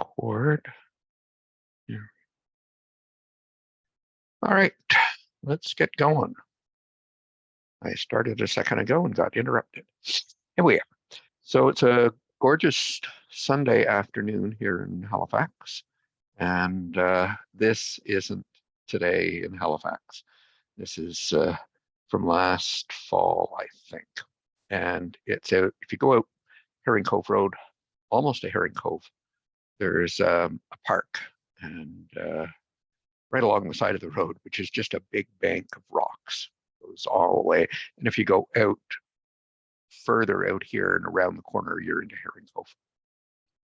Record. Yeah. All right, let's get going. I started a second ago and got interrupted. Here we are. So it's a gorgeous Sunday afternoon here in Halifax. And this isn't today in Halifax. This is from last fall, I think. And it's out, if you go out Herring Cove Road, almost to Herring Cove, there's a park. And right along the side of the road, which is just a big bank of rocks. Goes all the way. And if you go out further out here and around the corner, you're into Herring Cove.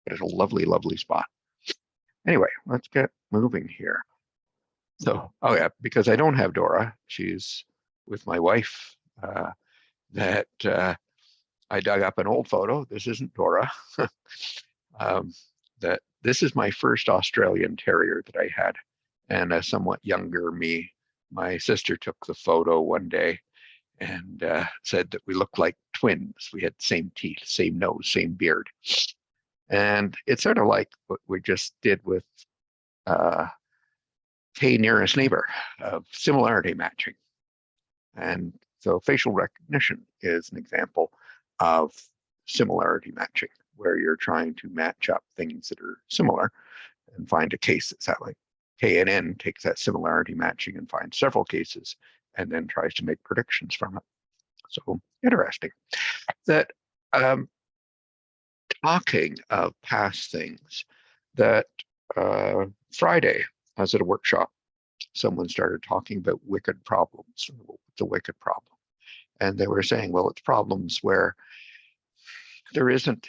But it's a lovely, lovely spot. Anyway, let's get moving here. So, oh yeah, because I don't have Dora. She's with my wife. That I dug up an old photo. This isn't Dora. That this is my first Australian Terrier that I had, and a somewhat younger me. My sister took the photo one day and said that we looked like twins. We had the same teeth, same nose, same beard. And it's sort of like what we just did with Hey Nearest Neighbor, of similarity matching. And so facial recognition is an example of similarity matching, where you're trying to match up things that are similar and find a case that's that way. KNN takes that similarity matching and finds several cases and then tries to make predictions from it. So interesting. That talking of past things, that Friday, I was at a workshop, someone started talking about wicked problems. What's a wicked problem? And they were saying, well, it's problems where there isn't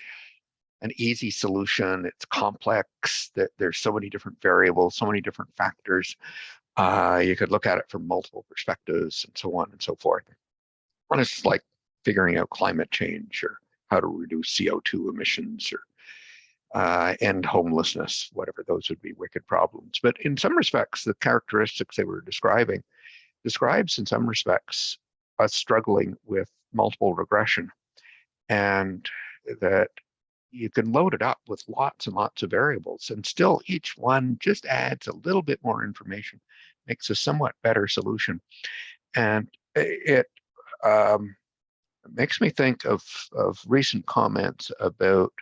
an easy solution. It's complex, that there's so many different variables, so many different factors. You could look at it from multiple perspectives and so on and so forth. And it's like figuring out climate change or how to reduce CO2 emissions or end homelessness, whatever. Those would be wicked problems. But in some respects, the characteristics they were describing describes in some respects us struggling with multiple regression, and that you can load it up with lots and lots of variables, and still each one just adds a little bit more information, makes a somewhat better solution. And it makes me think of recent comments about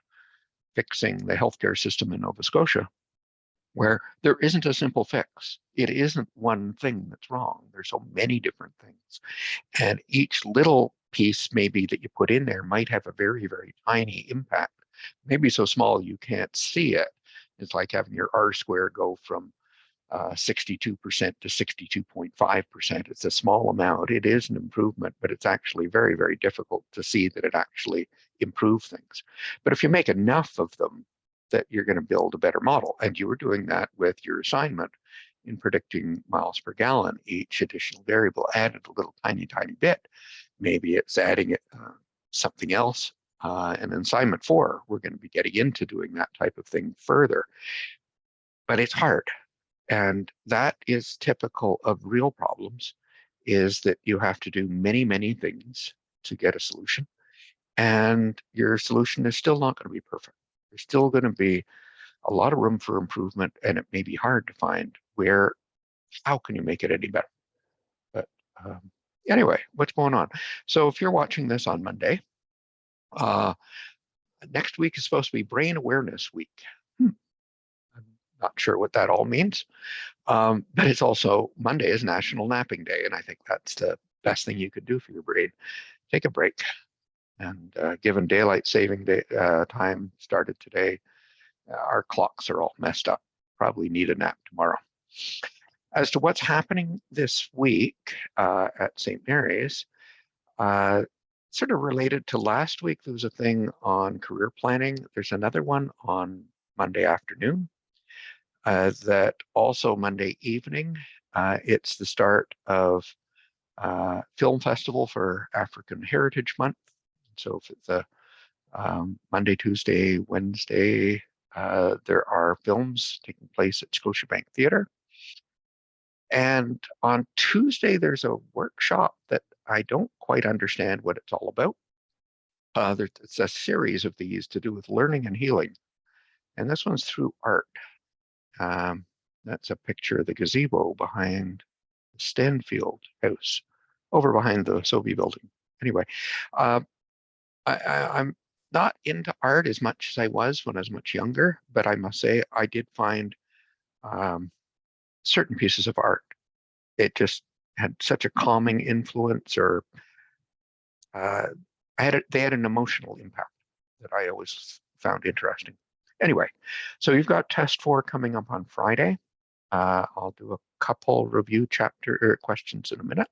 fixing the healthcare system in Nova Scotia, where there isn't a simple fix. It isn't one thing that's wrong. There's so many different things. And each little piece maybe that you put in there might have a very, very tiny impact. Maybe so small you can't see it. It's like having your R square go from 62% to 62.5%. It's a small amount. It is an improvement, but it's actually very, very difficult to see that it actually improves things. But if you make enough of them, that you're going to build a better model. And you were doing that with your assignment in predicting miles per gallon. Each additional variable added a little tiny, tiny bit. Maybe it's adding something else. And in assignment 4, we're going to be getting into doing that type of thing further. But it's hard. And that is typical of real problems, is that you have to do many, many things to get a solution. And your solution is still not going to be perfect. There's still going to be a lot of room for improvement, and it may be hard to find how can you make it any better? But anyway, what's going on? So if you're watching this on Monday, next week is supposed to be Brain Awareness Week. I'm not sure what that all means, but it's also Monday is National Napping Day, and I think that's the best thing you could do for your brain. Take a break. And given daylight saving time started today, our clocks are all messed up. Probably need a nap tomorrow. As to what's happening this week at St. Mary's, sort of related to last week, there was a thing on career planning. There's another one on Monday afternoon. That also Monday evening, it's the start of Film Festival for African Heritage Month. So if it's a Monday, Tuesday, Wednesday, there are films taking place at Scotiabank Theatre. And on Tuesday, there's a workshop that I don't quite understand what it's all about. It's a series of these to do with learning and healing. And this one's through art. That's a picture of the gazebo behind the Stanfield House, over behind the Sobe building. Anyway, I'm not into art as much as I was when I was much younger, but I must say I did find certain pieces of art. It just had such a calming influence, or they had an emotional impact that I always found interesting. Anyway, so you've got test 4 coming up on Friday. I'll do a couple review chapter questions in a minute.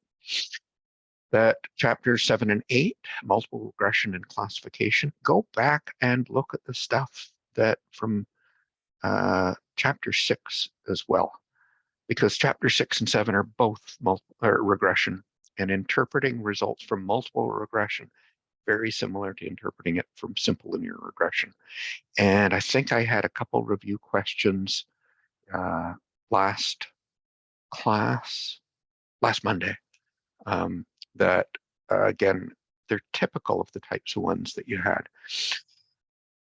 That chapters 7 and 8, multiple regression and classification. Go back and look at the stuff that from chapter 6 as well, because chapter 6 and 7 are both regression, and interpreting results from multiple regression very similar to interpreting it from simple linear regression. And I think I had a couple review questions last Monday, that again, they're typical of the types of ones that you had.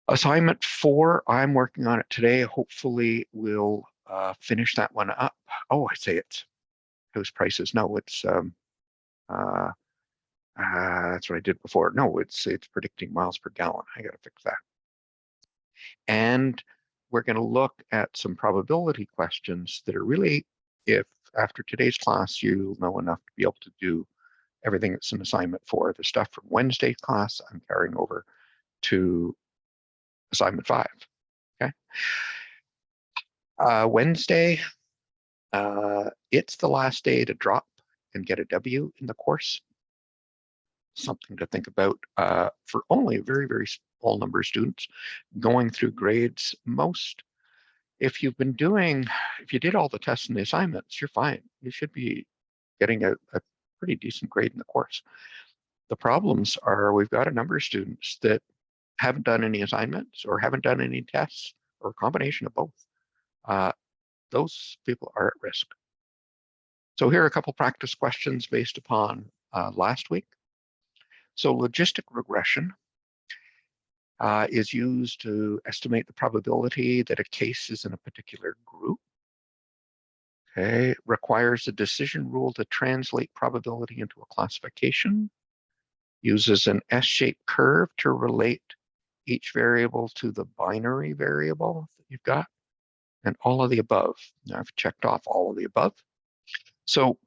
Assignment 4, I'm working on it today. Hopefully we'll finish that one up. Oh, I say it's house prices. No, it's that's what I did before. No, it's predicting miles per gallon. I got to fix that. And we're going to look at some probability questions that are really, if after today's class you know enough to be able to do everything that's an assignment 4, the stuff from Wednesday's class I'm carrying over to assignment 5. Okay. Wednesday, it's the last day to drop and get a W in the course. Something to think about for only a very, very small number of students going through grades. If you did all the tests and the assignments, you're fine. You should be getting a pretty decent grade in the course. The problems are we've got a number of students that haven't done any assignments or haven't done any tests, or a combination of both. Those people are at risk. So here are a couple practice questions based upon last week. So logistic regression is used to estimate the probability that a case is in a particular group. Okay, requires a decision rule to translate probability into a classification. Uses an S-shaped curve to relate each variable to the binary variable that you've got, and all of the above. Now I've checked off all of the above. So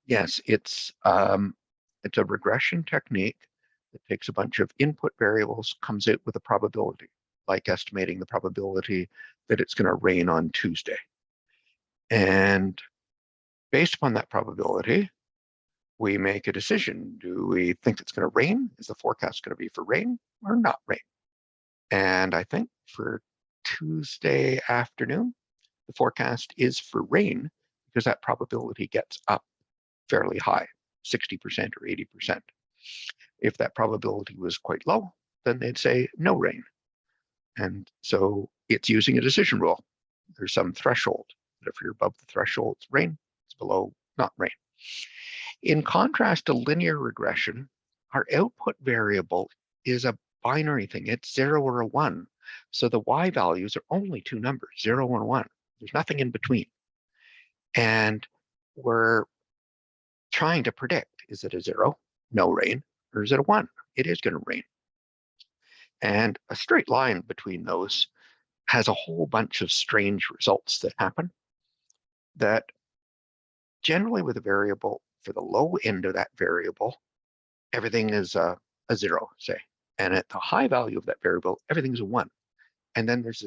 yes, it's a regression technique that takes a bunch of input variables, comes out with a probability, like estimating the probability that it's going to rain on Tuesday. And based upon that probability, we make a decision. Do we think it's going to rain? Is the forecast going to be for rain or not rain? And I think for Tuesday afternoon, the forecast is for rain, because that probability gets up fairly high, 60% or 80%. If that probability was quite low, then they'd say no rain. And so it's using a decision rule. There's some threshold. But if you're above the threshold, it's rain. It's below, not rain. In contrast to linear regression, our output variable is a binary thing. It's 0 or a 1. So the y values are only two numbers, 0 and 1. There's nothing in between. And we're trying to predict, is it a 0, no rain, or is it a 1? It is going to rain. And a straight line between those has a whole bunch of strange results that happen, that generally with a variable, for the low end of that variable, everything is a 0, say. And at the high value of that variable, everything's a 1. And then there's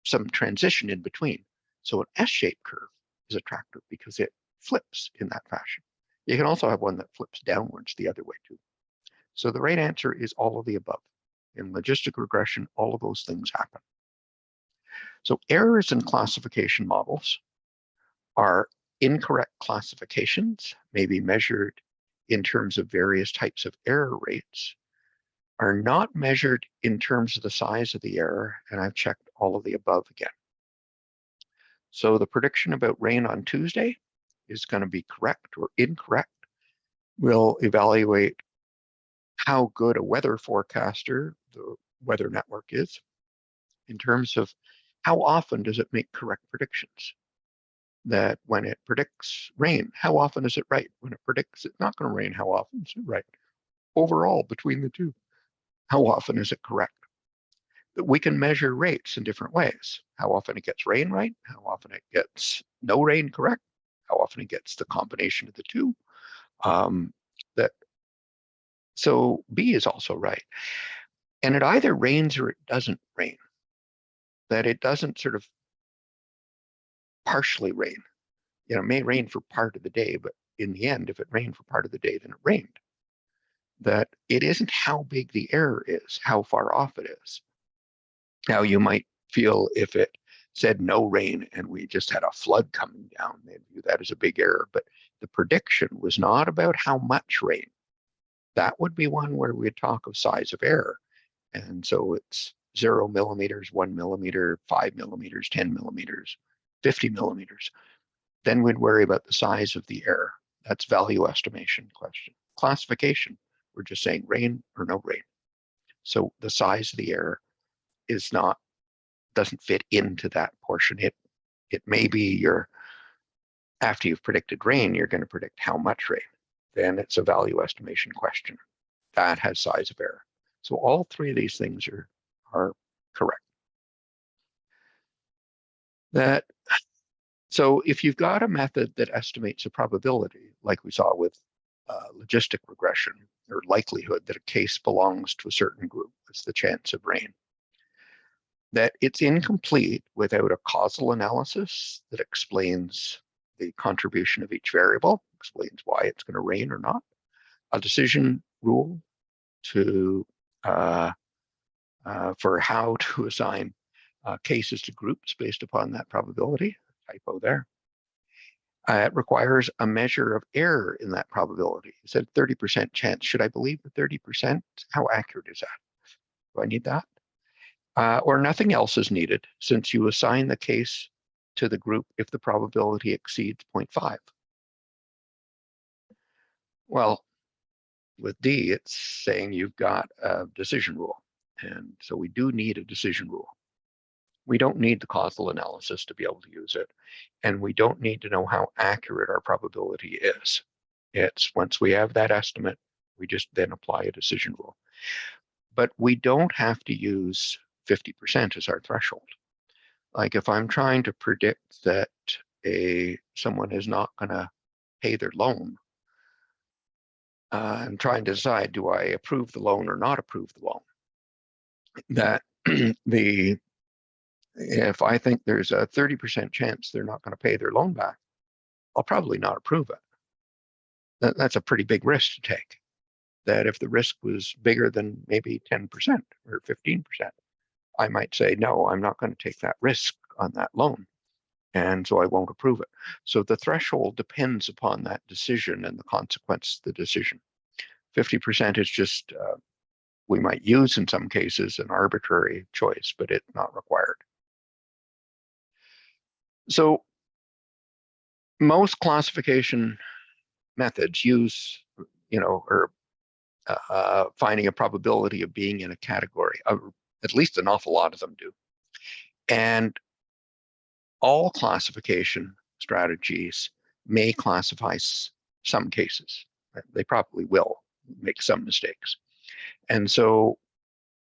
some transition in between. So an S-shaped curve is attractive because it flips in that fashion. You can also have one that flips downwards the other way too. So the right answer is all of the above. In logistic regression, all of those things happen. So errors in classification models are incorrect classifications, may be measured in terms of various types of error rates, are not measured in terms of the size of the error, and I've checked all of the above again. So the prediction about rain on Tuesday is going to be correct or incorrect. We'll evaluate how good a weather forecaster the weather network is in terms of how often does it make correct predictions? That when it predicts rain, how often is it right? When it predicts it's not going to rain, how often is it right? Overall, between the two, how often is it correct? We can measure rates in different ways. How often it gets rain right, how often it gets no rain correct, how often it gets the combination of the two. Um, that so B is also right. And it either rains or it doesn't rain. That it doesn't sort of partially rain. It may rain for part of the day, but in the end, if it rained for part of the day, then it rained. That it isn't how big the error is, how far off it is. Now, you might feel if it said no rain and we just had a flood coming down, they'd view that as a big error. But the prediction was not about how much rain. That would be one where we'd talk of size of error. And so it's 0 millimeters, 1 millimeter, 5 millimeters, 10 millimeters, 50 millimeters. Then we'd worry about the size of the error. That's value estimation question. Classification, we're just saying rain or no rain. So the size of the error is not, doesn't fit into that portion. It may be after you've predicted rain, you're going to predict how much rain. Then it's a value estimation question. That has size of error. So all three of these things are correct. So if you've got a method that estimates a probability, like we saw with logistic regression, or likelihood that a case belongs to a certain group, that's the chance of rain, that it's incomplete without a causal analysis that explains the contribution of each variable, explains why it's going to rain or not, a decision rule for how to assign cases to groups based upon that probability, typo there. It requires a measure of error in that probability. You said 30% chance. Should I believe the 30%? How accurate is that? Do I need that? Or nothing else is needed since you assign the case to the group if the probability exceeds 0.5. Well, with D, it's saying you've got a decision rule. And so we do need a decision rule. We don't need the causal analysis to be able to use it. And we don't need to know how accurate our probability is. It's once we have that estimate, we just then apply a decision rule. But we don't have to use 50% as our threshold. Like if I'm trying to predict that someone is not going to pay their loan, I'm trying to decide, do I approve the loan or not approve the loan? That if I think there's a 30% chance they're not going to pay their loan back, I'll probably not approve it. That's a pretty big risk to take. That if the risk was bigger than maybe 10% or 15%, I might say, no, I'm not going to take that risk on that loan. And so I won't approve it. So the threshold depends upon that decision and the consequence of the decision. 50% is just, we might use in some cases an arbitrary choice, but it's not required. So most classification methods use, or finding a probability of being in a category. At least an awful lot of them do. And all classification strategies may classify some cases. They probably will make some mistakes. And so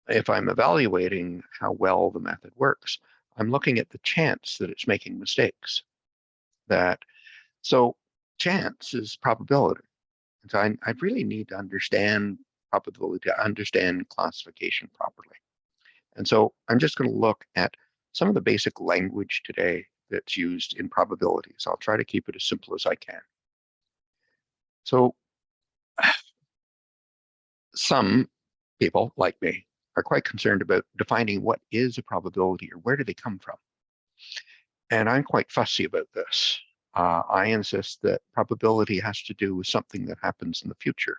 if I'm evaluating how well the method works, I'm looking at the chance that it's making mistakes. So chance is probability. And so I really need to understand probability to understand classification properly. And so I'm just going to look at some of the basic language today that's used in probabilities. I'll try to keep it as simple as I can. So some people, like me, are quite concerned about defining what is a probability or where do they come from. And I'm quite fussy about this. I insist that probability has to do with something that happens in the future.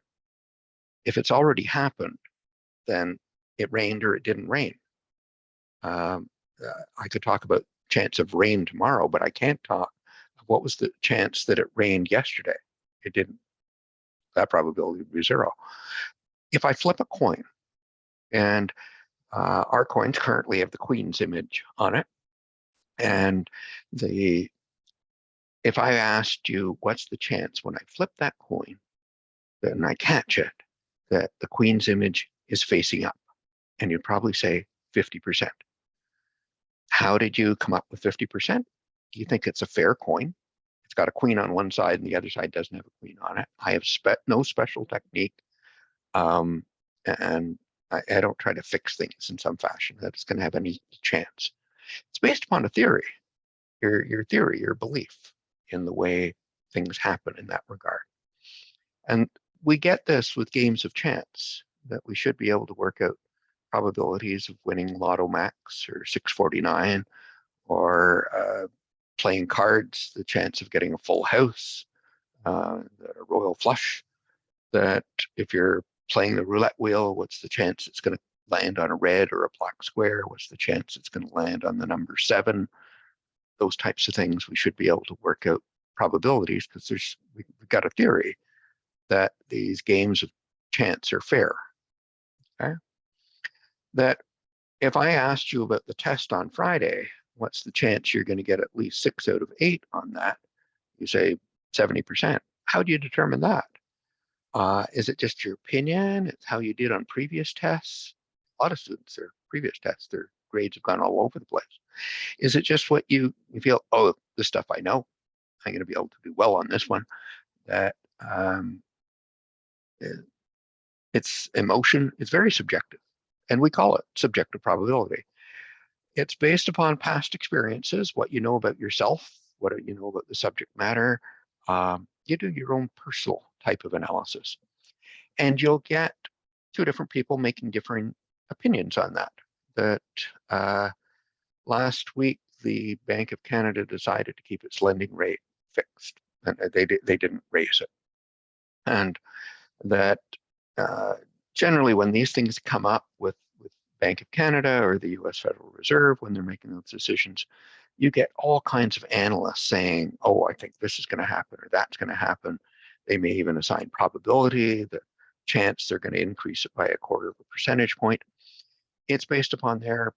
If it's already happened, then it rained or it didn't rain. I could talk about chance of rain tomorrow, but I can't talk what was the chance that it rained yesterday. It didn't. That probability would be 0. If I flip a coin, and our coins currently have the Queen's image on it, And if I asked you, what's the chance when I flip that coin, and I catch it, that the queen's image is facing up? And you'd probably say 50%. How did you come up with 50%? Do you think it's a fair coin? It's got a queen on one side and the other side doesn't have a queen on it. I have no special technique, and I don't try to fix things in some fashion that it's going to have any chance. It's based upon a theory, your theory, your belief in the way things happen in that regard. And we get this with games of chance, that we should be able to work out probabilities of winning Lotto Max or 649, or playing cards, the chance of getting a full house, a royal flush, that if you're playing the roulette wheel, what's the chance it's going to land on a red or a black square? What's the chance it's going to land on the number 7? Those types of things, we should be able to work out probabilities, because we've got a theory that these games of chance are fair. Okay? That if I asked you about the test on Friday, what's the chance you're going to get at least 6 out of 8 on that? You say 70%. How do you determine that? Is it just your opinion? It's how you did on previous tests? A lot of students, their previous tests, their grades have gone all over the place. Is it just what you feel, oh, this stuff I know, I'm going to be able to do well on this one? That it's emotion, it's very subjective. And we call it subjective probability. It's based upon past experiences, what you know about yourself, what you know about the subject matter. You do your own personal type of analysis. And you'll get 2 different people making different opinions on that. That last week, the Bank of Canada decided to keep its lending rate fixed, and they didn't raise it. And that generally, when these things come up with Bank of Canada or the US Federal Reserve, when they're making those decisions, you get all kinds of analysts saying, oh, I think this is going to happen or that's going to happen. They may even assign probability, the chance they're going to increase it by 1/4 of a percentage point. It's based upon their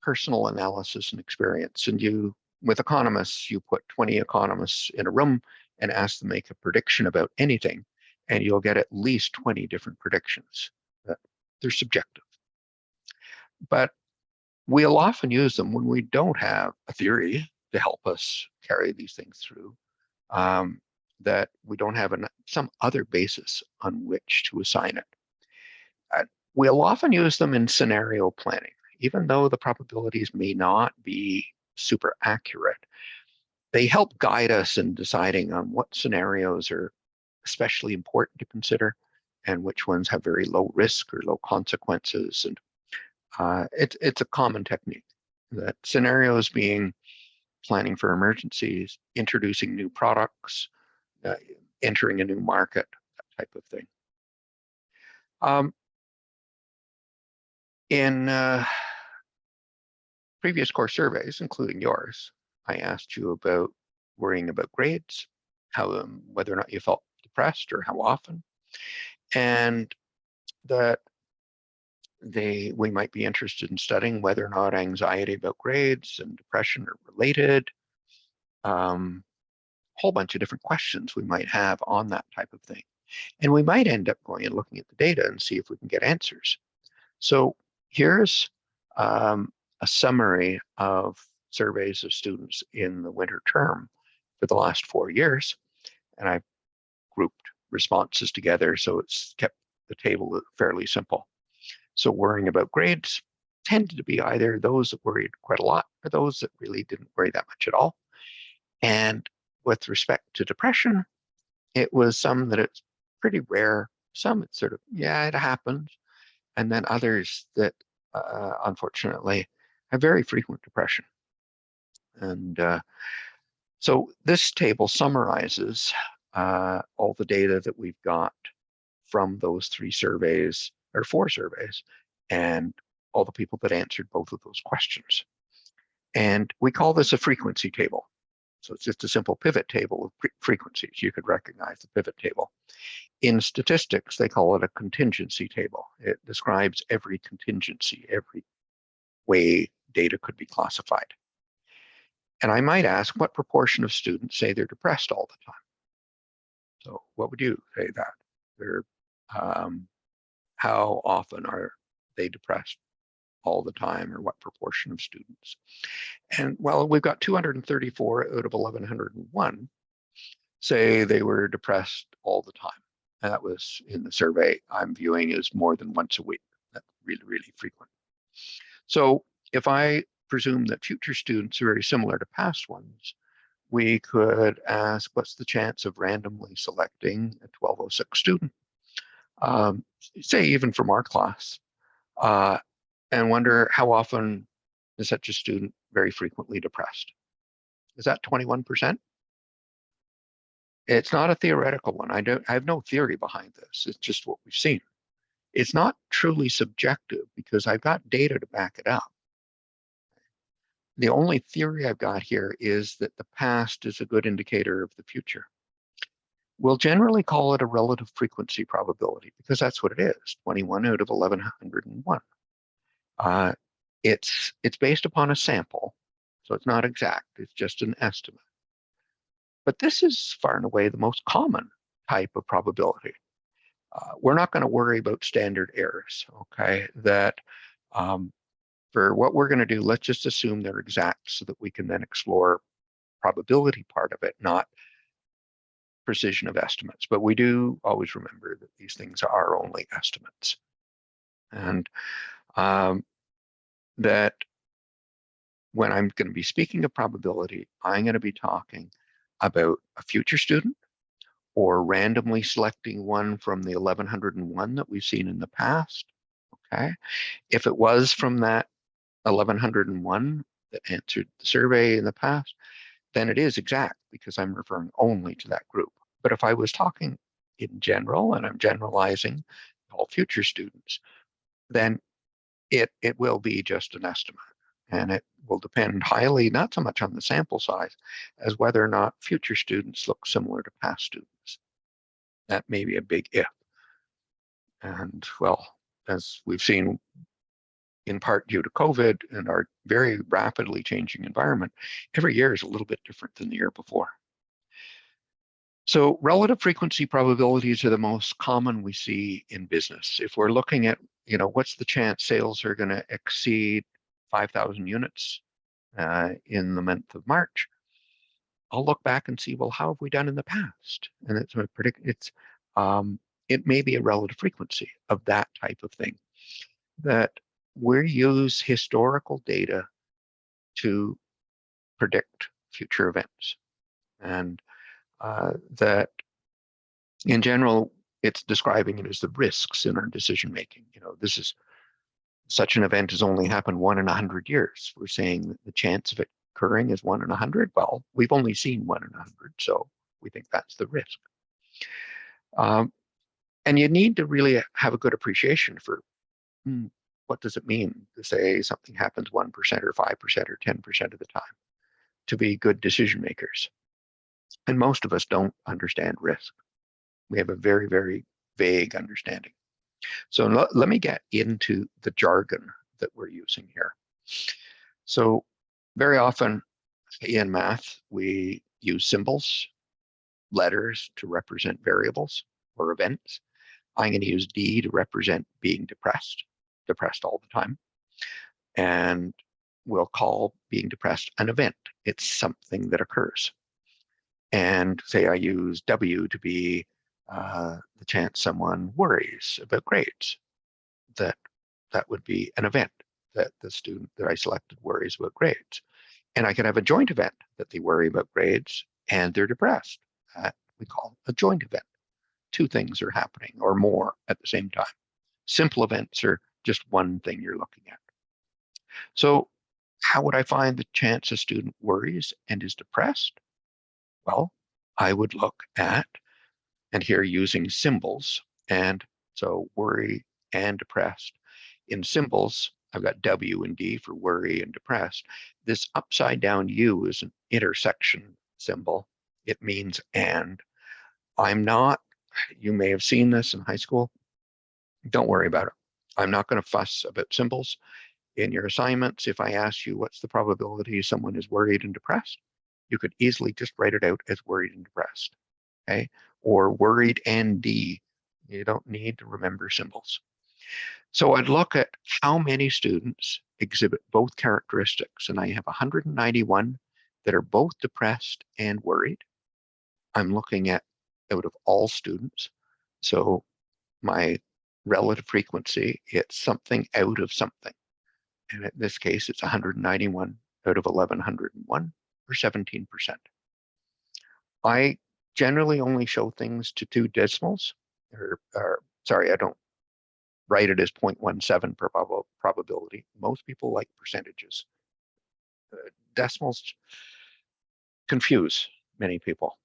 personal analysis and experience. And with economists, you put 20 economists in a room and ask them to make a prediction about anything, and you'll get at least 20 different predictions. They're subjective. But we'll often use them when we don't have a theory to help us carry these things through, that we don't have some other basis on which to assign it. We'll often use them in scenario planning, even though the probabilities may not be super accurate. They help guide us in deciding on what scenarios are especially important to consider and which ones have very low risk or low consequences. And it's a common technique, that scenarios being planning for emergencies, introducing new products, entering a new market, that type of thing. In previous course surveys, including yours, I asked you about worrying about grades, whether or not you felt depressed or how often, and that we might be interested in studying whether or not anxiety about grades and depression are related. Whole bunch of different questions we might have on that type of thing. And we might end up going and looking at the data and see if we can get answers. So here's a summary of surveys of students in the winter term for the last 4 years. And I've grouped responses together, so it's kept the table fairly simple. So worrying about grades tended to be either those that worried quite a lot or those that really didn't worry that much at all. And with respect to depression, it was some that it's pretty rare, some it's sort of, yeah, it happens, and then others that unfortunately have very frequent depression. And so this table summarizes all the data that we've got from those 3 surveys, or 4 surveys, and all the people that answered both of those questions. And we call this a frequency table. So it's just a simple pivot table of frequencies. You could recognize the pivot table. In statistics, they call it a contingency table. It describes every contingency, every way data could be classified. And I might ask, what proportion of students say they're depressed all the time? So what would you say that? They're, um, how often are they depressed all the time, or what proportion of students? And well, we've got 234 out of 1,101 say they were depressed all the time. And that was in the survey I'm viewing as more than once a week. That's really, really frequent. So if I presume that future students are very similar to past ones, we could ask, what's the chance of randomly selecting a 1206 student, say even from our class, uh, and wonder how often is such a student very frequently depressed? Is that 21%? It's not a theoretical one. I have no theory behind this. It's just what we've seen. It's not truly subjective because I've got data to back it up. The only theory I've got here is that the past is a good indicator of the future. We'll generally call it a relative frequency probability because that's what it is, 21 out of 1,101. It's based upon a sample, so it's not exact, it's just an estimate. But this is far and away the most common type of probability. We're not going to worry about standard errors, okay? That for what we're going to do, let's just assume they're exact so that we can then explore probability part of it, not precision of estimates. But we do always remember that these things are only estimates. And that when I'm going to be speaking of probability, I'm going to be talking about a future student or randomly selecting one from the 1,101 that we've seen in the past, okay? If it was from that 1,101 that answered the survey in the past, then it is exact because I'm referring only to that group. But if I was talking in general, and I'm generalizing all future students, then it will be just an estimate. And it will depend highly, not so much on the sample size, as whether or not future students look similar to past students. That may be a big if. And well, as we've seen in part due to COVID and our very rapidly changing environment, every year is a little bit different than the year before. So relative frequency probabilities are the most common we see in business. If we're looking at, what's the chance sales are going to exceed 5,000 units in the month of March, I'll look back and see, well, how have we done in the past? And it may be a relative frequency of that type of thing, that we use historical data to predict future events. And that in general, it's describing it as the risks in our decision making. This is such an event has only happened 1 in 100 years. We're saying that the chance of it occurring is 1 in 100. Well, we've only seen 1 in 100, so we think that's the risk. And you need to really have a good appreciation for what does it mean to say something happens 1% or 5% or 10% of the time to be good decision makers. And most of us don't understand risk. We have a very, very vague understanding. So let me get into the jargon that we're using here. So very often in math, we use symbols, letters to represent variables or events. I'm going to use D to represent being depressed all the time. And we'll call being depressed an event. It's something that occurs. And say I use W to be the chance someone worries about grades. That would be an event that the student that I selected worries about grades. And I can have a joint event that they worry about grades and they're depressed. That we call a joint event. Two things are happening or more at the same time. Simple events are just one thing you're looking at. So how would I find the chance a student worries and is depressed? Well, I would look at, and here using symbols, and so worry and depressed. In symbols, I've got W and D for worry and depressed. This upside down U is an intersection symbol. It means and. You may have seen this in high school. Don't worry about it. I'm not going to fuss about symbols. in your assignments, if I ask you what's the probability someone is worried and depressed, you could easily just write it out as worried and depressed, okay? Or worried and D. You don't need to remember symbols. So I'd look at how many students exhibit both characteristics, and I have 191 that are both depressed and worried. I'm looking at out of all students. So my relative frequency, it's something out of something. And in this case, it's 191 out of 1,101, or 17%. I generally only show things to 2 decimals, or sorry, I don't write it as 0.17 per probability. Most people like percentages. Decimals confuse many people.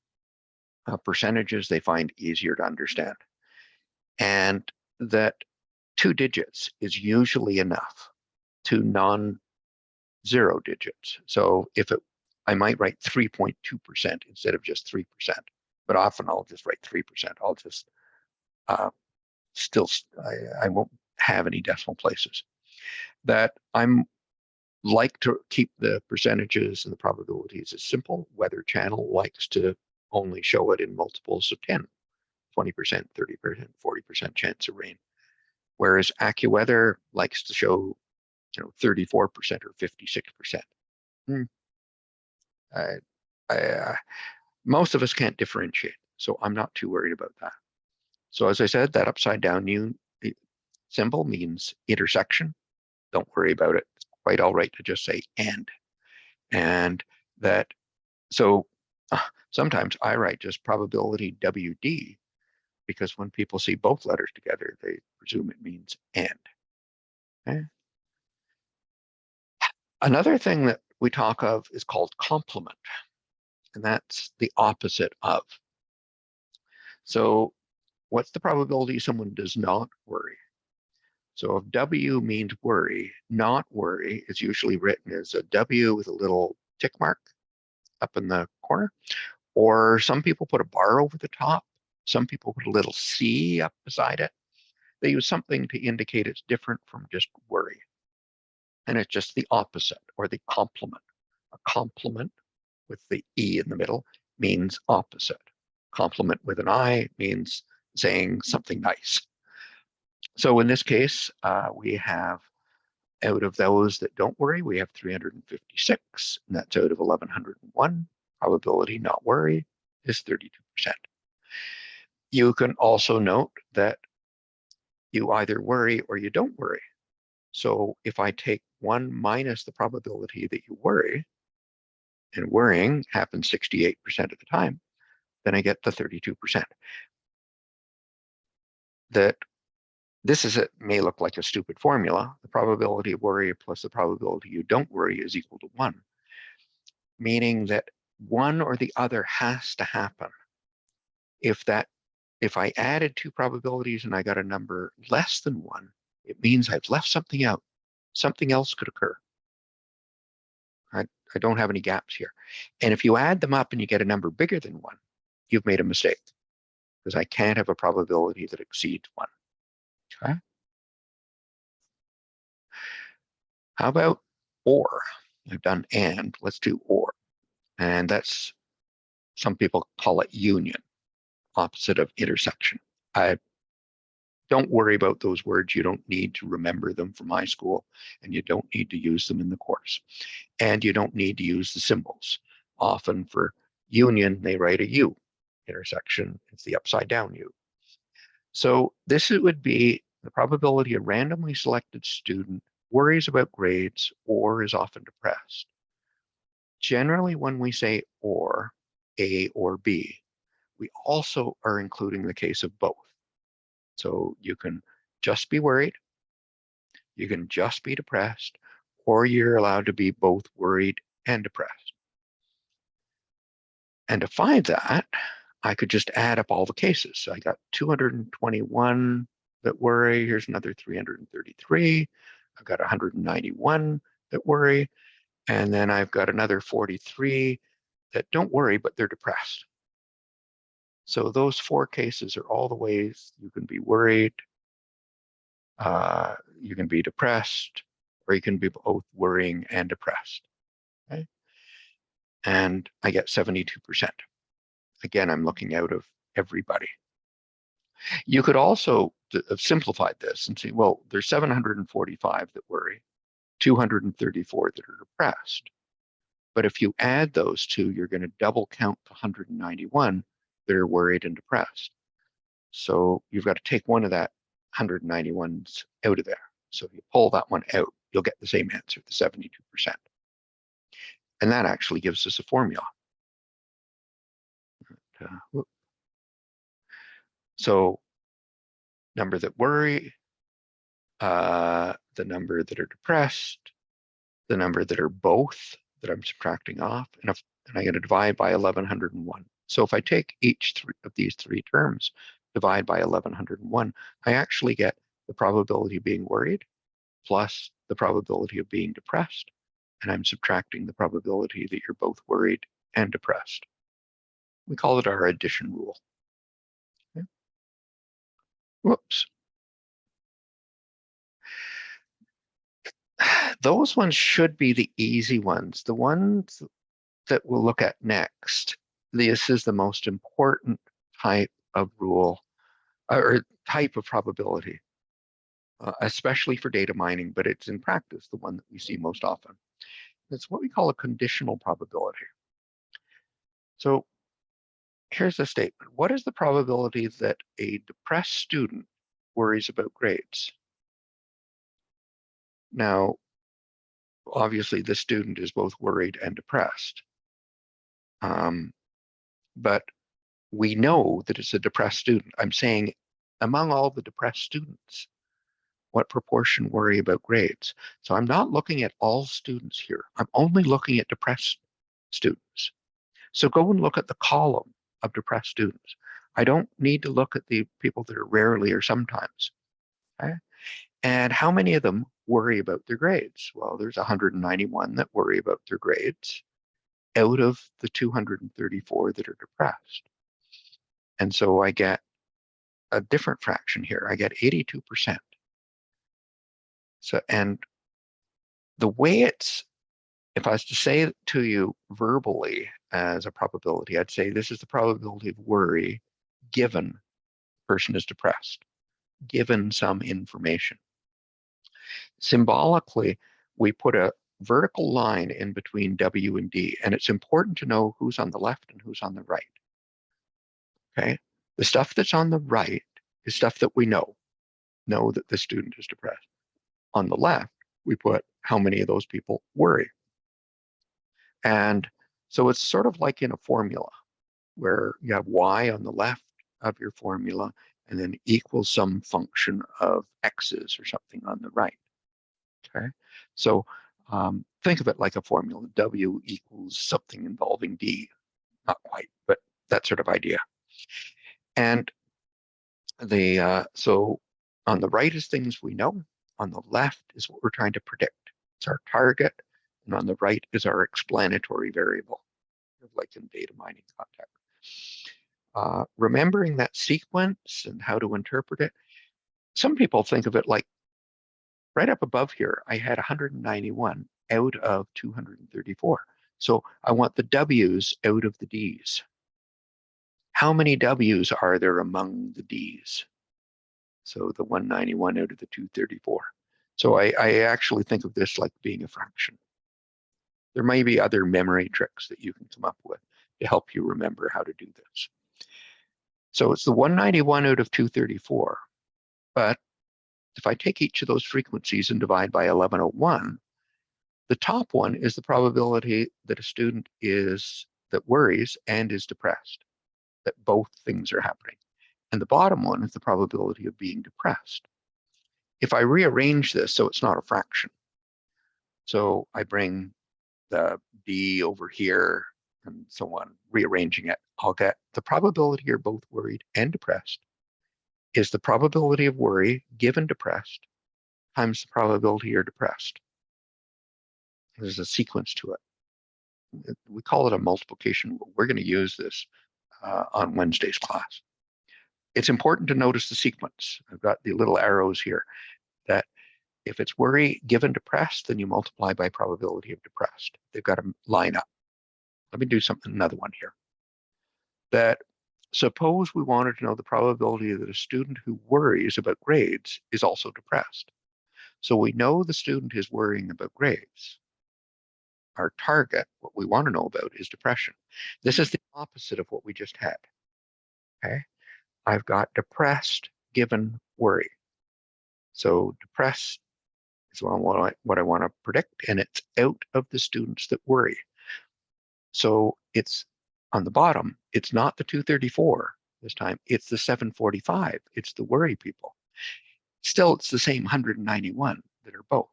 Percentages they find easier to understand. And that 2 digits is usually enough to non-zero digits. So I might write 3.2% instead of just 3%, but often I'll just write 3%. I'll just I won't have any decimal places. That I'm like to keep the percentages and the probabilities as simple. Weather Channel likes to only show it in multiples of 10, 20%, 30%, 40% chance of rain. Whereas AccuWeather likes to show 34% or 56%. Most of us can't differentiate, so I'm not too worried about that. So as I said, that upside down symbol means intersection. Don't worry about it. It's quite all right to just say and. And that, so sometimes I write just probability WD, because when people see both letters together, they presume it means and. Okay? Another thing that we talk of is called complement, and that's the opposite of. So what's the probability someone does not worry? So if W means worry, not worry is usually written as a W with a little tick mark up in the corner, or some people put a bar over the top. Some people put a little C up beside it. They use something to indicate it's different from just worry. And it's just the opposite, or the complement. A complement with the E in the middle means opposite. Complement with an I means saying something nice. So in this case, we have, out of those that don't worry, we have 356, and that's out of 1,101. Probability not worry is 32%. You can also note that you either worry or you don't worry. So if I take 1 minus the probability that you worry, and worrying happens 68% of the time, then I get the 32%. That it may look like a stupid formula. The probability of worry plus the probability you don't worry is equal to 1, meaning that one or the other has to happen. If I added 2 probabilities and I got a number less than 1, it means I've left something out. Something else could occur. I don't have any gaps here. And if you add them up and you get a number bigger than 1, you've made a mistake, because I can't have a probability that exceeds 1. Okay? How about or? I've done and, let's do or. And that's, some people call it union, opposite of intersection. Don't worry about those words. You don't need to remember them from high school, and you don't need to use them in the course. And you don't need to use the symbols. Often for union, they write a U. Intersection, it's the upside down U. So this would be the probability a randomly selected student worries about grades or is often depressed. Generally, when we say or, A or B, we also are including the case of both. So you can just be worried, you can just be depressed, or you're allowed to be both worried and depressed. And to find that, I could just add up all the cases. So I got 221 that worry. Here's another 333. I've got 191 that worry. And then I've got another 43 that don't worry, but they're depressed. So those 4 cases are all the ways you can be worried, you can be depressed, or you can be both worrying and depressed. Okay? And I get 72%. Again, I'm looking out of everybody. You could also have simplified this and say, well, there's 745 that worry, 234 that are depressed. But if you add those two, you're going to double count the 191 that are worried and depressed. So you've got to take one of that 191s out of there. So if you pull that one out, you'll get the same answer, the 72%. And that actually gives us a formula. So number that worry, the number that are depressed, the number that are both that I'm subtracting off, and I'm going to divide by 1101. So if I take each of these three terms, divide by 1101, I actually get the probability of being worried plus the probability of being depressed, and I'm subtracting the probability that you're both worried and depressed. We call it our addition rule. Okay. Whoops. Those ones should be the easy ones. The ones that we'll look at next, this is the most important type of rule or type of probability, especially for data mining, but it's in practice the one that we see most often. It's what we call a conditional probability. So here's the statement. What is the probability that a depressed student worries about grades? Now, obviously, the student is both worried and depressed. But we know that it's a depressed student. I'm saying among all the depressed students, what proportion worry about grades? So I'm not looking at all students here. I'm only looking at depressed students. So go and look at the column of depressed students. I don't need to look at the people that are rarely or sometimes. Okay? And how many of them worry about their grades? Well, there's 191 that worry about their grades out of the 234 that are depressed. And so I get a different fraction here. I get 82%. So, and the way it's, if I was to say it to you verbally as a probability, I'd say this is the probability of worry given the person is depressed, given some information. Symbolically, we put a vertical line in between W and D, and it's important to know who's on the left and who's on the right. Okay? The stuff that's on the right is stuff that we know that the student is depressed. On the left, we put how many of those people worry. And so it's sort of like in a formula where you have y on the left of your formula and then equals some function of x's or something on the right. Okay, so think of it like a formula. W equals something involving D. Not quite, but that sort of idea. And so on the right is things we know. On the left is what we're trying to predict. It's our target. And on the right is our explanatory variable, like in data mining context. Remembering that sequence and how to interpret it, some people think of it like right up above here, I had 191 out of 234. So I want the W's out of the D's. How many W's are there among the D's? So the 191 out of the 234. So I actually think of this like being a fraction. There may be other memory tricks that you can come up with to help you remember how to do this. So it's the 191 out of 234. But if I take each of those frequencies and divide by 1101, the top one is the probability that a student that worries and is depressed, that both things are happening. And the bottom one is the probability of being depressed. If I rearrange this so it's not a fraction, so I bring the D over here and so on, rearranging it, I'll get the probability you're both worried and depressed is the probability of worry given depressed times the probability you're depressed. There's a sequence to it. We call it a multiplication rule. We're going to use this on Wednesday's class. It's important to notice the sequence. I've got the little arrows here that If it's worry given depressed, then you multiply by probability of depressed. They've got to line up. Let me do another one here. That suppose we wanted to know the probability that a student who worries about grades is also depressed. So we know the student is worrying about grades. Our target, what we want to know about, is depression. This is the opposite of what we just had. Okay, I've got depressed given worry. So depressed is what I want to predict, and it's out of the students that worry. So it's on the bottom, it's not the 234 this time, it's the 745. It's the worry people. Still, it's the same 191 that are both.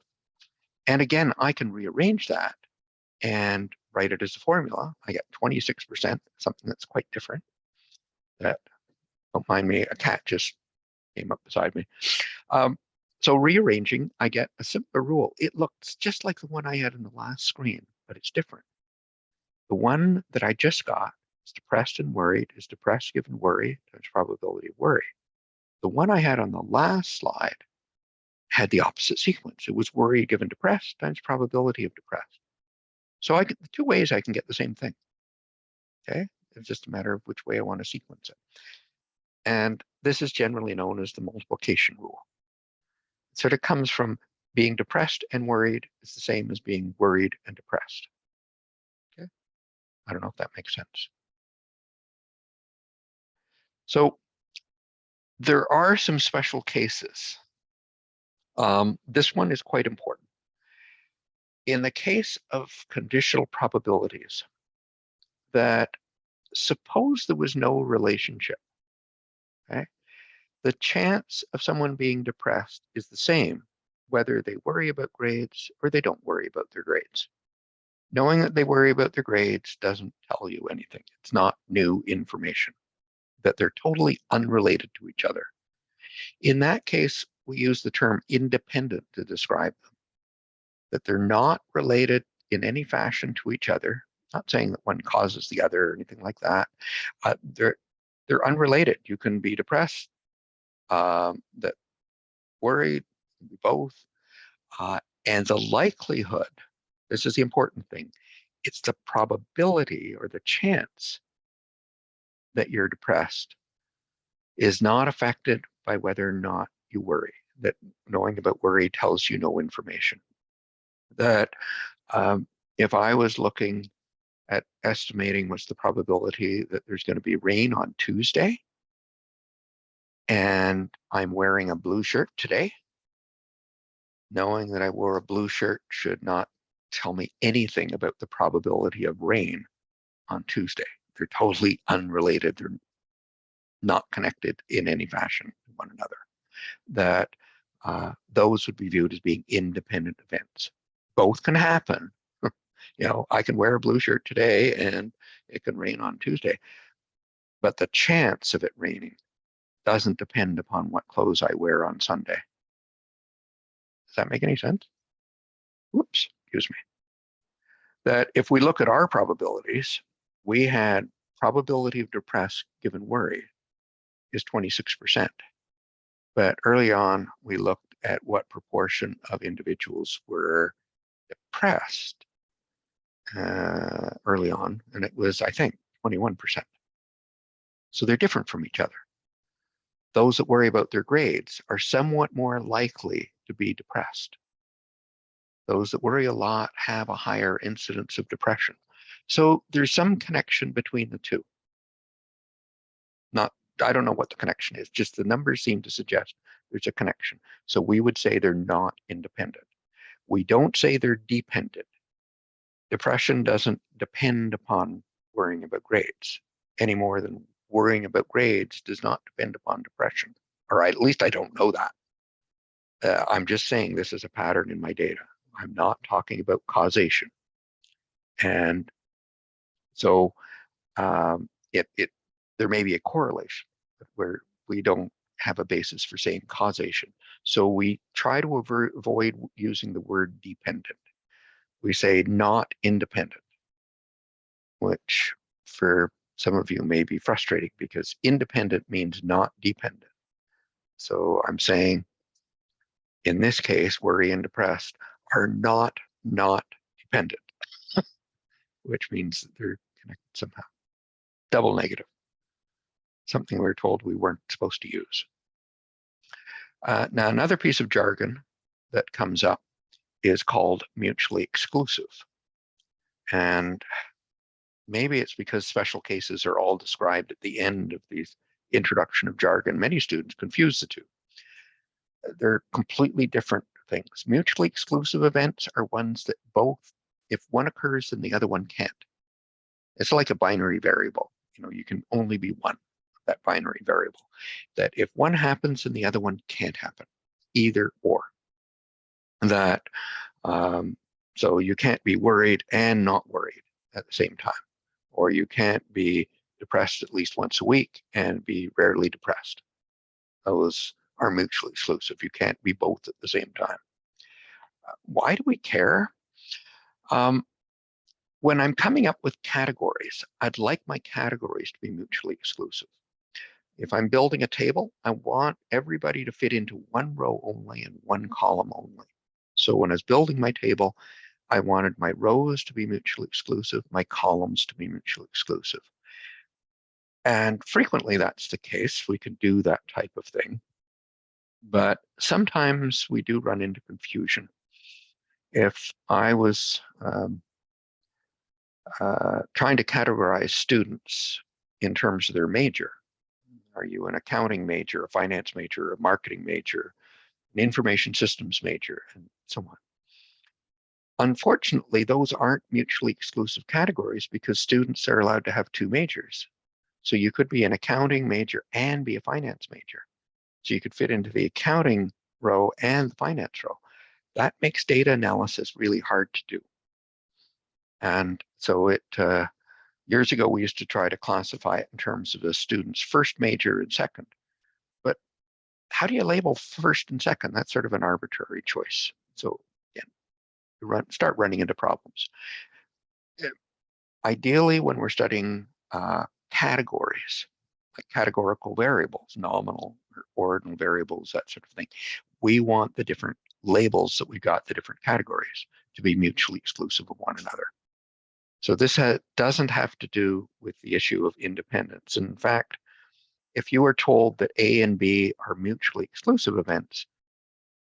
And again, I can rearrange that and write it as a formula. I get 26%, something that's quite different. That, don't mind me, a cat just came up beside me. So rearranging, I get a simpler rule. It looks just like the one I had in the last screen, but it's different. The one that I just got is depressed and worried, is depressed given worry times probability of worry. The one I had on the last slide had the opposite sequence. It was worry given depressed times probability of depressed. So I get the two ways I can get the same thing. Okay, it's just a matter of which way I want to sequence it. And this is generally known as the multiplication rule. It sort of comes from being depressed and worried is the same as being worried and depressed. Okay, I don't know if that makes sense. So there are some special cases. This one is quite important. In the case of conditional probabilities, that suppose there was no relationship, okay? The chance of someone being depressed is the same, whether they worry about grades or they don't worry about their grades. Knowing that they worry about their grades doesn't tell you anything. It's not new information, that they're totally unrelated to each other. In that case, we use the term independent to describe them, that they're not related in any fashion to each other. Not saying that one causes the other or anything like that. They're unrelated. You can be depressed, that worried, both, and the likelihood. This is the important thing. It's the probability or the chance that you're depressed is not affected by whether or not you worry. That knowing about worry tells you no information. That if I was looking at estimating what's the probability that there's going to be rain on Tuesday, and I'm wearing a blue shirt today, knowing that I wore a blue shirt should not tell me anything about the probability of rain on Tuesday. They're totally unrelated. They're not connected in any fashion to one another. That those would be viewed as being independent events. Both can happen. I can wear a blue shirt today and it can rain on Tuesday. But the chance of it raining doesn't depend upon what clothes I wear on Sunday. Does that make any sense? Whoops, excuse me. That if we look at our probabilities, we had probability of depressed given worry is 26%. But early on, we looked at what proportion of individuals were depressed early on, and it was, I think, 21%. So they're different from each other. Those that worry about their grades are somewhat more likely to be depressed. Those that worry a lot have a higher incidence of depression. So there's some connection between the two. I don't know what the connection is, just the numbers seem to suggest there's a connection. So we would say they're not independent. We don't say they're dependent. Depression doesn't depend upon worrying about grades any more than worrying about grades does not depend upon depression. Or at least I don't know that. I'm just saying this is a pattern in my data. I'm not talking about causation. And so there may be a correlation where we don't have a basis for saying causation. So we try to avoid using the word dependent. We say not independent, which for some of you may be frustrating because independent means not dependent. So I'm saying In this case, worry and depressed are not dependent, which means that they're connected somehow. Double negative, something we were told we weren't supposed to use. Now, another piece of jargon that comes up is called mutually exclusive. And maybe it's because special cases are all described at the end of the introduction of jargon. Many students confuse the two. They're completely different things. Mutually exclusive events are ones that both, if one occurs, then the other one can't. It's like a binary variable. You can only be one, that binary variable. That if one happens, then the other one can't happen, either or. That so you can't be worried and not worried at the same time, or you can't be depressed at least once a week and be rarely depressed. Those are mutually exclusive. You can't be both at the same time. Why do we care? When I'm coming up with categories, I'd like my categories to be mutually exclusive. If I'm building a table, I want everybody to fit into one row only and one column only. So when I was building my table, I wanted my rows to be mutually exclusive, my columns to be mutually exclusive. And frequently that's the case. We can do that type of thing. But sometimes we do run into confusion. If I was trying to categorize students in terms of their major, are you an accounting major, a finance major, a marketing major, an information systems major, and so on? Unfortunately, those aren't mutually exclusive categories because students are allowed to have two majors. So you could be an accounting major and be a finance major. So you could fit into the accounting row and the finance row. That makes data analysis really hard to do. And so years ago, we used to try to classify it in terms of a student's first major and second. But how do you label first and second? That's sort of an arbitrary choice. So again, start running into problems. Ideally, when we're studying categories, like categorical variables, nominal or ordinal variables, that sort of thing, we want the different labels that we got, the different categories, to be mutually exclusive of one another. So this doesn't have to do with the issue of independence. In fact, if you are told that A and B are mutually exclusive events,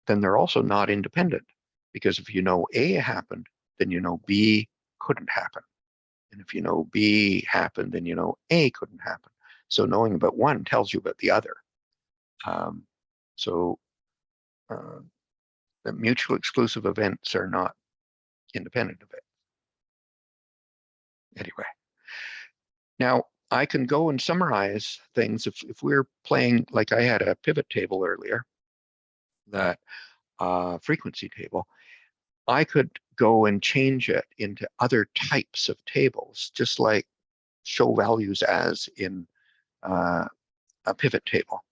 then they're also not independent. Because if you know A happened, then you know B couldn't happen. And if you know B happened, then you know A couldn't happen. So knowing about one tells you about the other. So the mutually exclusive events are not independent of it. Anyway, now I can go and summarize things. If we're playing, like I had a pivot table earlier, that frequency table, I could go and change it into other types of tables, just like show values as in a pivot table.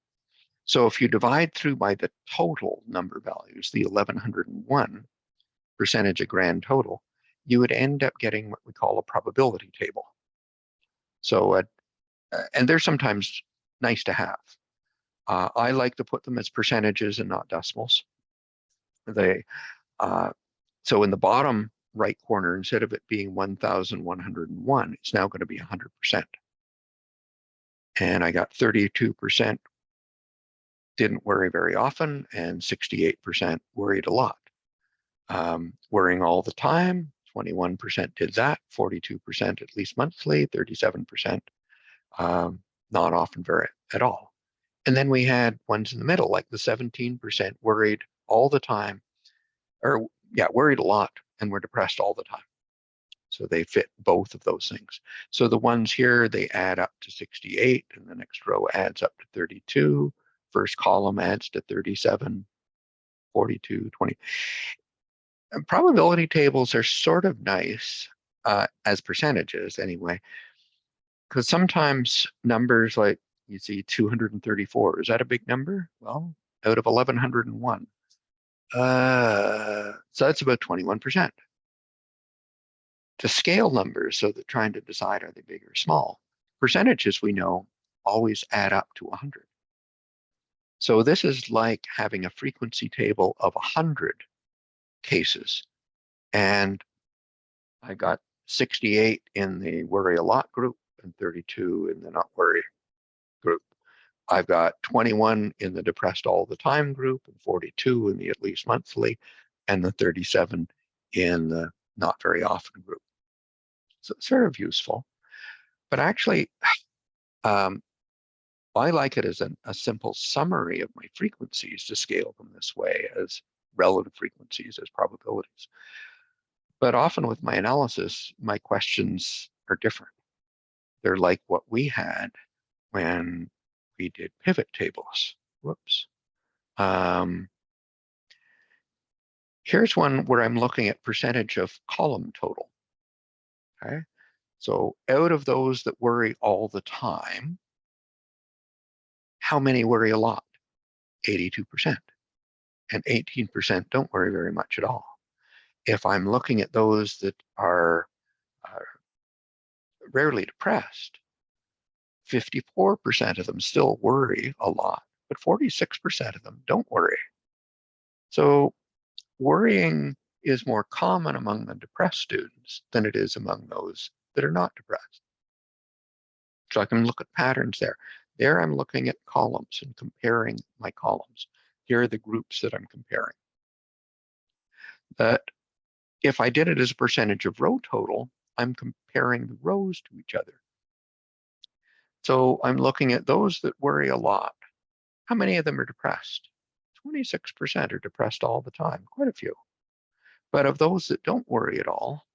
So if you divide through by the total number values, the 1101 percentage of grand total, you would end up getting what we call a probability table. So, and they're sometimes nice to have. I like to put them as percentages and not decimals. So in the bottom right corner, instead of it being 1,101, it's now going to be 100%. And I got 32% didn't worry very often, and 68% worried a lot. Worrying all the time, 21% did that, 42% at least monthly, 37% not often very at all. And then we had ones in the middle, like the 17% worried all the time, or yeah, worried a lot and were depressed all the time. So they fit both of those things. So the ones here, they add up to 68, and the next row adds up to 32. First column adds to 37, 42, 20. And probability tables are sort of nice as percentages anyway, because sometimes numbers like you see 234, is that a big number? Well, out of 1101. So that's about 21%. To scale numbers, so that trying to decide are they big or small, percentages we know always add up to 100. So this is like having a frequency table of 100 cases. And I got 68 in the worry a lot group and 32 in the not worry group. I've got 21 in the depressed all the time group and 42 in the at least monthly and the 37 in the not very often group. So it's sort of useful. But actually, um, I like it as a simple summary of my frequencies to scale them this way as relative frequencies, as probabilities. But often with my analysis, my questions are different. They're like what we had when we did pivot tables. Whoops. Um, Here's one where I'm looking at percentage of column total. Okay. So out of those that worry all the time, how many worry a lot? 82%. And 18% don't worry very much at all. If I'm looking at those that are rarely depressed, 54% of them still worry a lot, but 46% of them don't worry. So worrying is more common among the depressed students than it is among those that are not depressed. So I can look at patterns there. There I'm looking at columns and comparing my columns. Here are the groups that I'm comparing. That if I did it as a percentage of row total, I'm comparing the rows to each other. So I'm looking at those that worry a lot. How many of them are depressed? 26% are depressed all the time, quite a few. But of those that don't worry at all,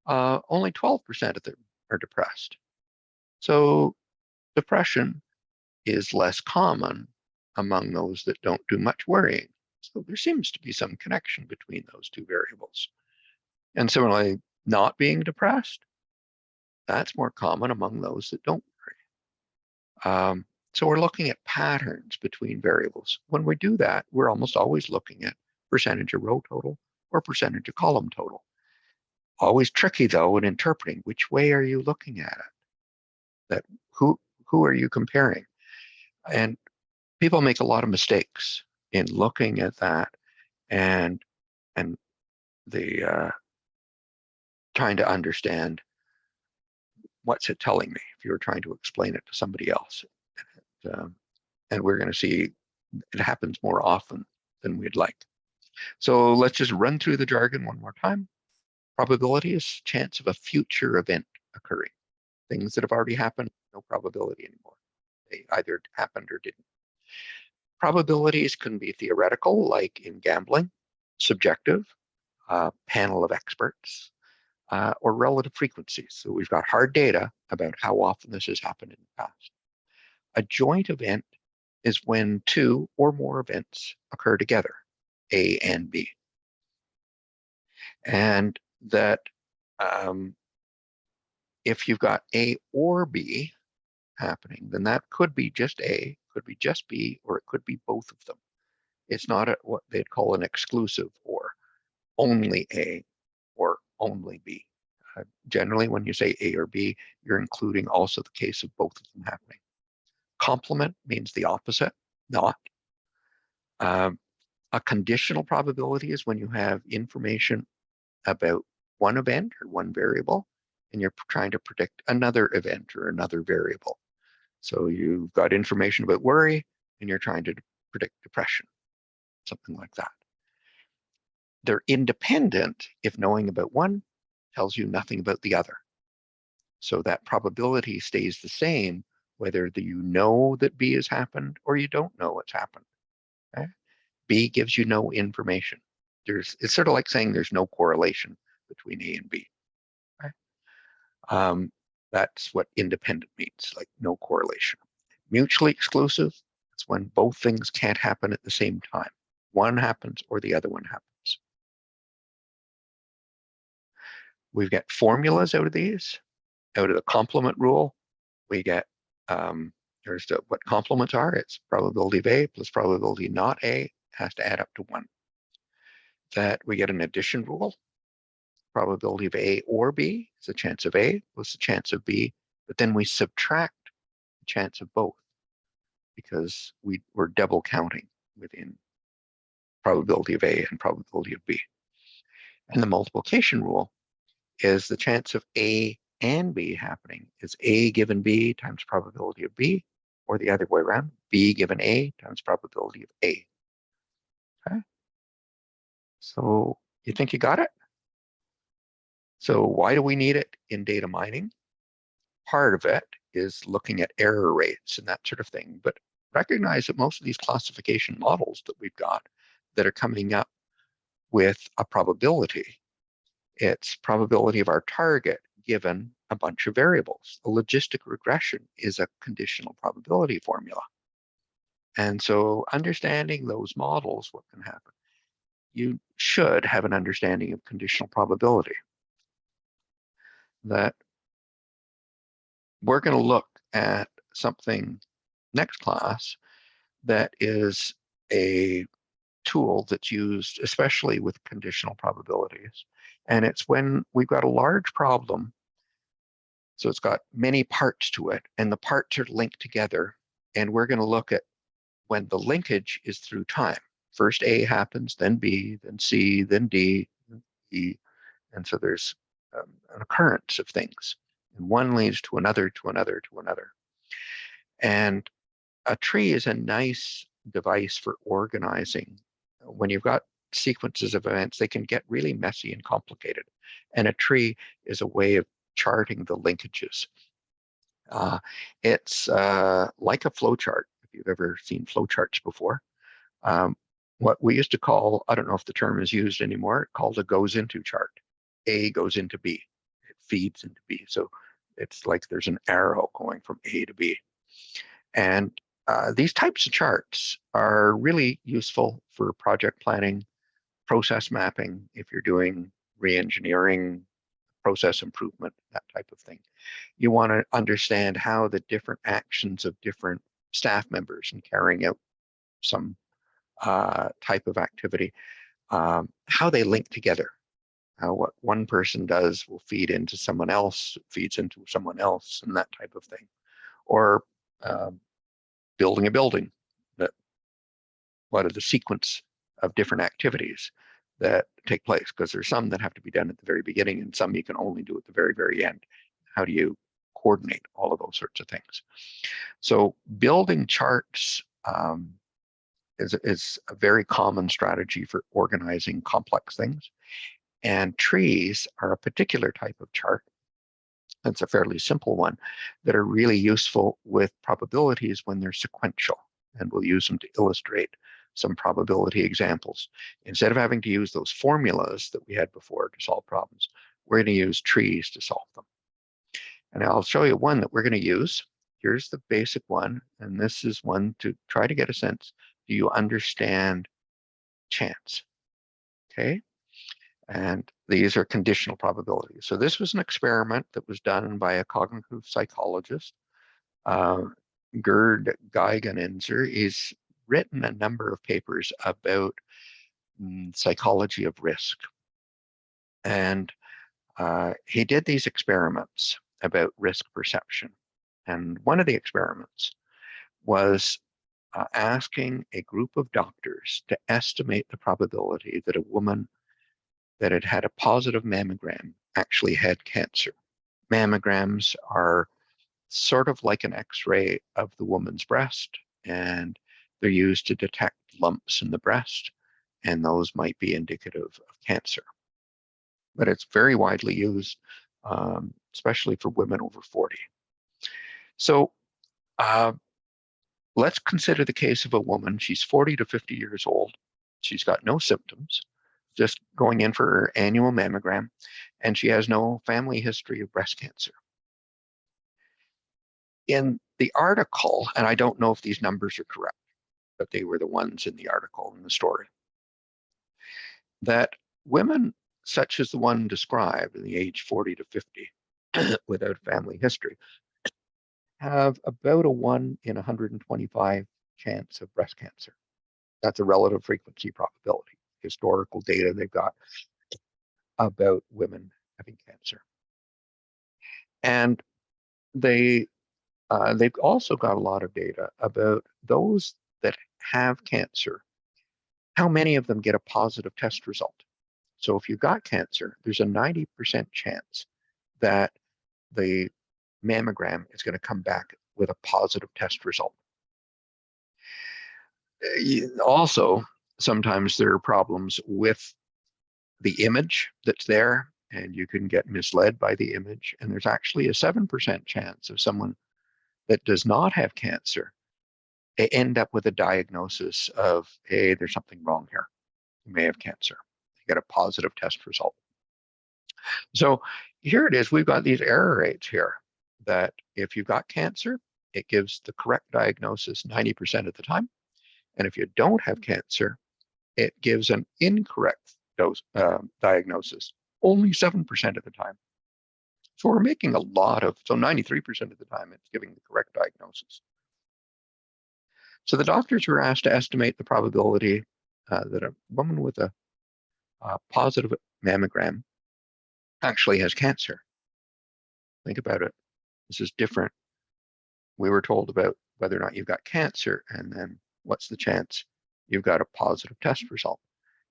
only 12% of them are depressed. So depression is less common among those that don't do much worrying. So there seems to be some connection between those two variables. And similarly, not being depressed, that's more common among those that don't worry. So we're looking at patterns between variables. When we do that, we're almost always looking at percentage of row total or percentage of column total. Always tricky though in interpreting which way are you looking at it? That who are you comparing? And people make a lot of mistakes in looking at that and and the trying to understand what's it telling me if you were trying to explain it to somebody else. And we're going to see it happens more often than we'd like. So let's just run through the jargon one more time. Probability is chance of a future event occurring. Things that have already happened, no probability anymore. They either happened or didn't. Probabilities can be theoretical, like in gambling, subjective, panel of experts, or relative frequencies. So we've got hard data about how often this has happened in the past. A joint event is when two or more events occur together, A and B. And that if you've got A or B happening, then that could be just A, could be just B, or it could be both of them. It's not what they'd call an exclusive or only A or only B. Generally, when you say A or B, you're including also the case of both of them happening. Complement means the opposite, not. A conditional probability is when you have information about one event or one variable, and you're trying to predict another event or another variable. So you've got information about worry, and you're trying to predict depression, something like that. They're independent if knowing about one tells you nothing about the other. So that probability stays the same whether you know that B has happened or you don't know what's happened. Okay? B gives you no information. It's sort of like saying there's no correlation between A and B. Okay? That's what independent means, like no correlation. Mutually exclusive, it's when both things can't happen at the same time. One happens or the other one happens. We've got formulas out of these. Out of the complement rule, we get here's what complements are. It's probability of A plus probability not A has to add up to 1. That we get an addition rule. Probability of A or B is a chance of A plus the chance of B, but then we subtract the chance of both. because we're double counting within probability of A and probability of B. And the multiplication rule is the chance of A and B happening is A given B times probability of B, or the other way around, B given A times probability of A. Okay. So you think you got it? So why do we need it in data mining? Part of it is looking at error rates and that sort of thing, but recognize that most of these classification models that we've got that are coming up with a probability, it's probability of our target given a bunch of variables. A logistic regression is a conditional probability formula. And so understanding those models, what can happen? You should have an understanding of conditional probability. That we're going to look at something next class that is a tool that's used especially with conditional probabilities. And it's when we've got a large problem, so it's got many parts to it, and the parts are linked together. And we're going to look at when the linkage is through time. First A happens, then B, then C, then D, then E. And so there's an occurrence of things. And one leads to another, to another, to another. And a tree is a nice device for organizing. When you've got sequences of events, they can get really messy and complicated. And a tree is a way of charting the linkages. It's like a flowchart, if you've ever seen flowcharts before. What we used to call, I don't know if the term is used anymore, called a goes into chart. A goes into B, it feeds into B. So it's like there's an arrow going from A to B. And these types of charts are really useful for project planning, process mapping, if you're doing re-engineering, process improvement, that type of thing. You want to understand how the different actions of different staff members in carrying out some type of activity, how they link together. What one person does will feed into someone else, feeds into someone else, and that type of thing. Or building a building, that what are the sequence of different activities that take place, because there's some that have to be done at the very beginning and some you can only do at the very, very end. How do you coordinate all of those sorts of things? So building charts is a very common strategy for organizing complex things. And trees are a particular type of chart. It's a fairly simple one that are really useful with probabilities when they're sequential. And we'll use them to illustrate some probability examples. Instead of having to use those formulas that we had before to solve problems, we're going to use trees to solve them. And I'll show you one that we're going to use. Here's the basic one. And this is one to try to get a sense. Do you understand chance? Okay. And these are conditional probabilities. So this was an experiment that was done by a cognitive psychologist, Gerd Gigeninser. He's written a number of papers about psychology of risk. And he did these experiments about risk perception. And one of the experiments was asking a group of doctors to estimate the probability that a woman that had had a positive mammogram actually had cancer. Mammograms are sort of like an X-ray of the woman's breast, and they're used to detect lumps in the breast, and those might be indicative of cancer. But it's very widely used, especially for women over 40. So let's consider the case of a woman. She's 40 to 50 years old. She's got no symptoms, just going in for her annual mammogram, and she has no family history of breast cancer. In the article, and I don't know if these numbers are correct, but they were the ones in the article in the story, that women such as the one described in the age 40 to 50 without family history have about a 1 in 125 chance of breast cancer. That's a relative frequency probability, historical data they've got about women having cancer. And they They've also got a lot of data about those that have cancer, how many of them get a positive test result. So if you've got cancer, there's a 90% chance that the mammogram is going to come back with a positive test result. Also, sometimes there are problems with the image that's there, and you can get misled by the image. And there's actually a 7% chance of someone that does not have cancer end up with a diagnosis of, hey, there's something wrong here. You may have cancer. You get a positive test result. So here it is. We've got these error rates here that if you've got cancer, it gives the correct diagnosis 90% of the time. And if you don't have cancer, it gives an incorrect diagnosis only 7% of the time. So we're making a lot of, so 93% of the time it's giving the correct diagnosis. So the doctors were asked to estimate the probability that a woman with a positive mammogram actually has cancer. Think about it. This is different. We were told about whether or not you've got cancer, and then what's the chance you've got a positive test result.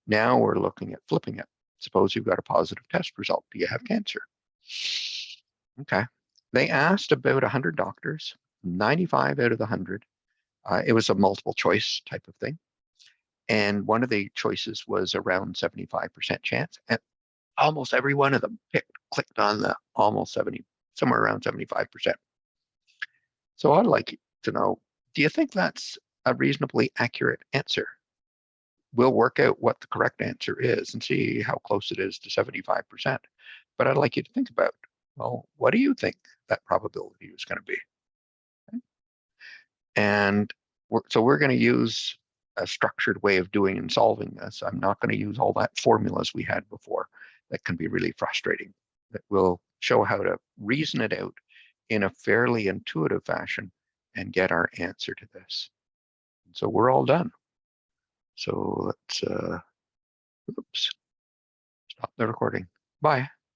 Now we're looking at flipping it. Suppose you've got a positive test result. Do you have cancer? Okay. They asked about 100 doctors, 95 out of the 100. It was a multiple choice type of thing. And one of the choices was around 75% chance. And almost every one of them clicked on the almost 70, somewhere around 75%. So I'd like to know, do you think that's a reasonably accurate answer? We'll work out what the correct answer is and see how close it is to 75%. But I'd like you to think about, well, what do you think that probability is going to be? Okay. And so we're going to use a structured way of doing and solving this. I'm not going to use all that formulas we had before that can be really frustrating. That will show how to reason it out in a fairly intuitive fashion and get our answer to this. And so we're all done. So let's, oops, stop the recording. Bye.